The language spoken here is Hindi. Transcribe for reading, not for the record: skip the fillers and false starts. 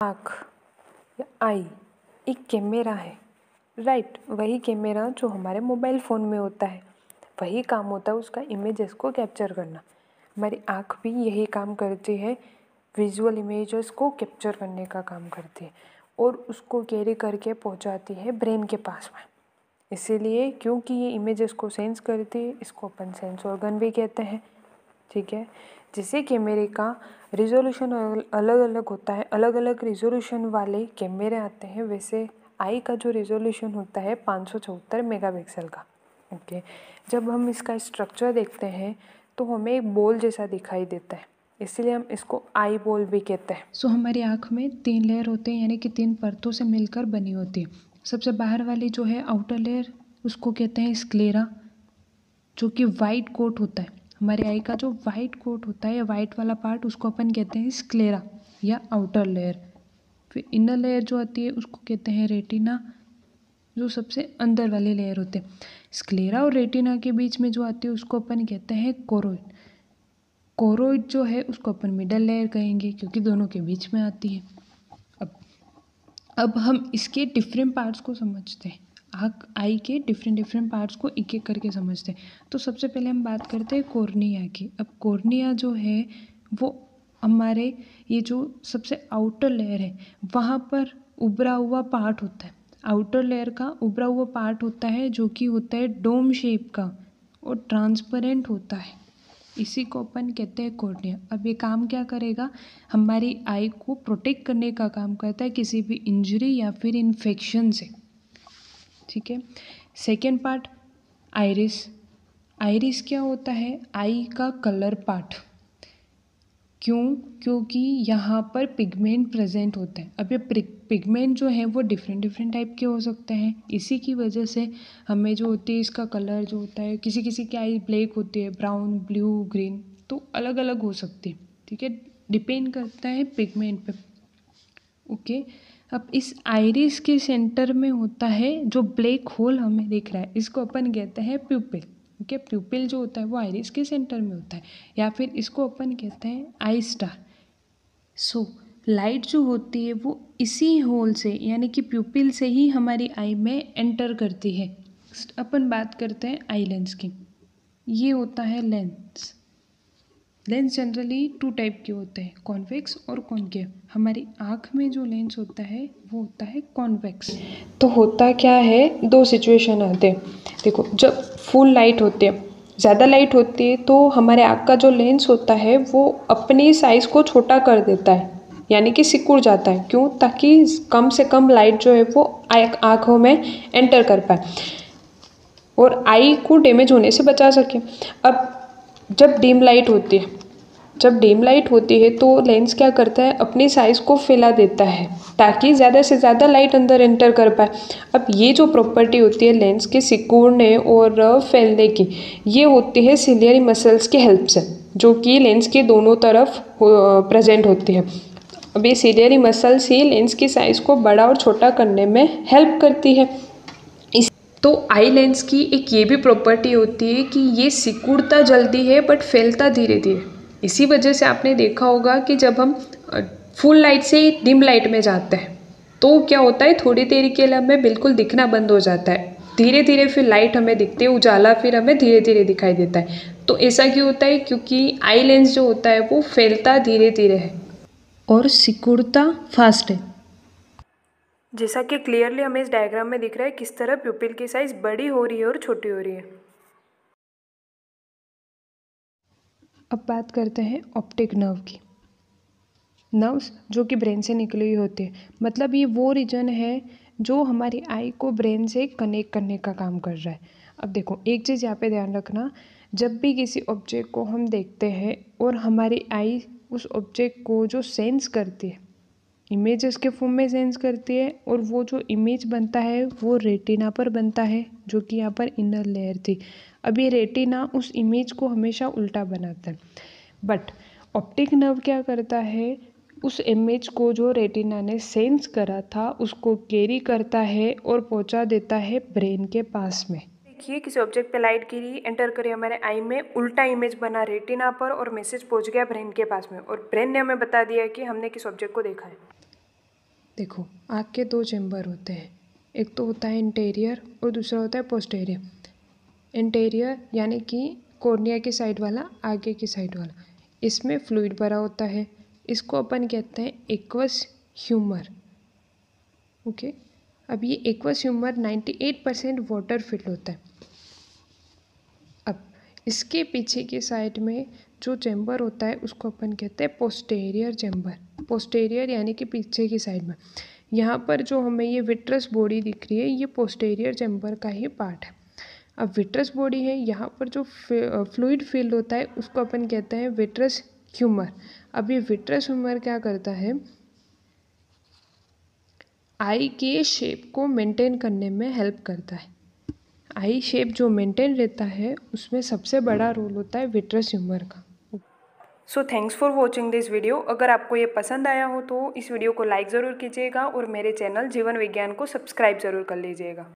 आँख या आई एक कैमरा है, राइट। वही कैमरा जो हमारे मोबाइल फ़ोन में होता है, वही काम होता है उसका इमेजेस को कैप्चर करना। हमारी आँख भी यही काम करती है, विजुअल इमेजेस को कैप्चर करने का काम करती है और उसको कैरी करके पहुंचाती है ब्रेन के पास में। इसीलिए क्योंकि ये इमेजेस को सेंस करती है, इसको अपन सेंस ऑर्गन भी कहते हैं, ठीक है। जैसे कैमरे का रिजोल्यूशन अलग अलग होता है, अलग अलग रिजोल्यूशन वाले कैमरे आते हैं, वैसे आई का जो रिजोल्यूशन होता है 574 मेगापिक्सल का, ओके। जब हम इसका स्ट्रक्चर देखते हैं तो हमें एक बॉल जैसा दिखाई देता है, इसीलिए हम इसको आई बॉल भी कहते हैं। सो हमारी आँख में 3 लेयर होते हैं, यानी कि 3 परतों से मिलकर बनी होती है। सबसे बाहर वाली जो है आउटर लेयर, उसको कहते हैं स्क्लेरा, जो कि वाइट कोट होता है। हमारे आई का जो वाइट कोट होता है या वाइट वाला पार्ट, उसको अपन कहते हैं स्क्लेरा या आउटर लेयर। फिर इनर लेयर जो आती है उसको कहते हैं रेटिना, जो सबसे अंदर वाले लेयर होते हैं। स्क्लेरा और रेटिना के बीच में जो आती है उसको अपन कहते हैं कोरोइड। कोरोइड जो है उसको अपन मिडल लेयर कहेंगे, क्योंकि दोनों के बीच में आती है। अब हम इसके डिफरेंट पार्ट्स को समझते हैं, आँख आई के डिफरेंट पार्ट्स को एक एक करके समझते हैं। तो सबसे पहले हम बात करते हैं कॉर्निया की। अब कॉर्निया जो है वो हमारे ये जो सबसे आउटर लेयर है वहाँ पर उभरा हुआ पार्ट होता है। आउटर लेयर का उभरा हुआ पार्ट होता है जो कि होता है डोम शेप का और ट्रांसपेरेंट होता है, इसी को अपन कहते हैं कॉर्निया। अब ये काम क्या करेगा, हमारी आई को प्रोटेक्ट करने का काम करता है किसी भी इंजरी या फिर इन्फेक्शन से, ठीक है। Second part iris. आइरिस क्या होता है, आई का कलर पार्ट। क्यों, क्योंकि यहाँ पर पिगमेंट प्रेजेंट होता है। अब ये पिगमेंट जो है वो डिफरेंट टाइप के हो सकते हैं, इसी की वजह से हमें जो होती है इसका कलर जो होता है, किसी किसी की आई ब्लैक होती है, ब्राउन, ब्लू, ग्रीन, तो अलग अलग हो सकती है, ठीक है। डिपेंड करता है पिगमेंट पे, ओके। अब इस आइरिस के सेंटर में होता है जो ब्लैक होल हमें दिख रहा है, इसको अपन कहते हैं प्यूपिल, ओके। प्यूपिल जो होता है वो आइरिस के सेंटर में होता है, या फिर इसको अपन कहते हैं आई स्टार। सो लाइट जो होती है वो इसी होल से, यानी कि प्यूपिल से ही हमारी आई में एंटर करती है। अपन बात करते हैं आई लेंस की। ये होता है लेंस। लेंस जनरली 2 टाइप के होते हैं, कॉन्वेक्स और कॉनकेव। हमारी आँख में जो लेंस होता है वो होता है कॉन्वेक्स। तो होता क्या है, 2 सिचुएशन आते हैं। देखो, जब फुल लाइट होती है, ज़्यादा लाइट होती है, तो हमारे आँख का जो लेंस होता है वो अपनी साइज़ को छोटा कर देता है, यानी कि सिकुड़ जाता है। क्यों, ताकि कम से कम लाइट जो है वो आँखों में एंटर कर पाए और आई को डैमेज होने से बचा सके। अब जब डिम लाइट होती है तो लेंस क्या करता है, अपनी साइज़ को फैला देता है ताकि ज़्यादा से ज़्यादा लाइट अंदर एंटर कर पाए। अब ये जो प्रॉपर्टी होती है लेंस के सिकुड़ने और फैलने की, ये होती है सिलियरी मसल्स की हेल्प से, जो कि लेंस के दोनों तरफ प्रेजेंट होती है। अब ये सिलियरी मसल्स ही लेंस की साइज़ को बड़ा और छोटा करने में हेल्प करती है। तो आई लेंस की एक ये भी प्रॉपर्टी होती है कि ये सिकुड़ता जल्दी है बट फैलता धीरे धीरे। इसी वजह से आपने देखा होगा कि जब हम फुल लाइट से डिम लाइट में जाते हैं तो क्या होता है, थोड़ी देर के लिए हमें बिल्कुल दिखना बंद हो जाता है, धीरे धीरे फिर लाइट हमें दिखती है, उजाला फिर हमें धीरे धीरे दिखाई देता है। तो ऐसा क्यों होता है, क्योंकि आई लेंस जो होता है वो फैलता धीरे धीरे है और सिकुड़ता फास्ट है। जैसा कि क्लियरली हमें इस डायग्राम में दिख रहा है किस तरह प्यूपिल की साइज बड़ी हो रही है और छोटी हो रही है। अब बात करते हैं ऑप्टिक नर्व की। नर्व्स जो कि ब्रेन से निकली हुई होती है, मतलब ये वो रीजन है जो हमारी आई को ब्रेन से कनेक्ट करने का काम कर रहा है। अब देखो, एक चीज़ यहाँ पे ध्यान रखना, जब भी किसी ऑब्जेक्ट को हम देखते हैं और हमारी आई उस ऑब्जेक्ट को जो सेंस करती है, इमेजेस के फॉर्म में सेंस करती है, और वो जो इमेज बनता है वो रेटिना पर बनता है, जो कि यहाँ पर इनर लेयर थी। अब ये रेटिना उस इमेज को हमेशा उल्टा बनाता है, बट ऑप्टिक नर्व क्या करता है, उस इमेज को जो रेटिना ने सेंस करा था उसको कैरी करता है और पहुँचा देता है ब्रेन के पास में। देखिए, किसी ऑब्जेक्ट पे लाइट गिरी, एंटर करी हमारे आई में, उल्टा इमेज बना रेटिना पर और मैसेज पहुंच गया ब्रेन के पास में, और ब्रेन ने हमें बता दिया कि हमने किस ऑब्जेक्ट को देखा है। देखो, आँख के दो चैम्बर होते हैं, एक तो होता है इंटीरियर और दूसरा होता है पोस्टीरियर। इंटीरियर यानी कि कॉर्निया की साइड वाला, आगे की साइड वाला, इसमें फ्लूइड भरा होता है, इसको अपन कहते हैं एक्वस ह्यूमर। ओके, अब ये एक्वस ह्यूमर 98% वाटर फिल्ड होता है। अब इसके पीछे की साइड में जो चैम्बर होता है उसको अपन कहते हैं पोस्टीरियर चैम्बर। पोस्टीरियर यानी कि पीछे की साइड में। यहाँ पर जो हमें ये विट्रस बॉडी दिख रही है, ये पोस्टीरियर चैम्बर का ही पार्ट है। अब विट्रस बॉडी है, यहाँ पर जो फ्लूइड फील्ड होता है उसको अपन कहते हैं विट्रस ह्यूमर। अब ये विट्रस ह्यूमर क्या करता है, आई के शेप को मेंटेन करने में हेल्प करता है। आई शेप जो मेंटेन रहता है उसमें सबसे बड़ा रोल होता है विट्रस ह्यूमर का। So thanks for watching this video. अगर आपको ये पसंद आया हो तो इस वीडियो को लाइक ज़रूर कीजिएगा और मेरे चैनल जीवन विज्ञान को सब्सक्राइब ज़रूर कर लीजिएगा।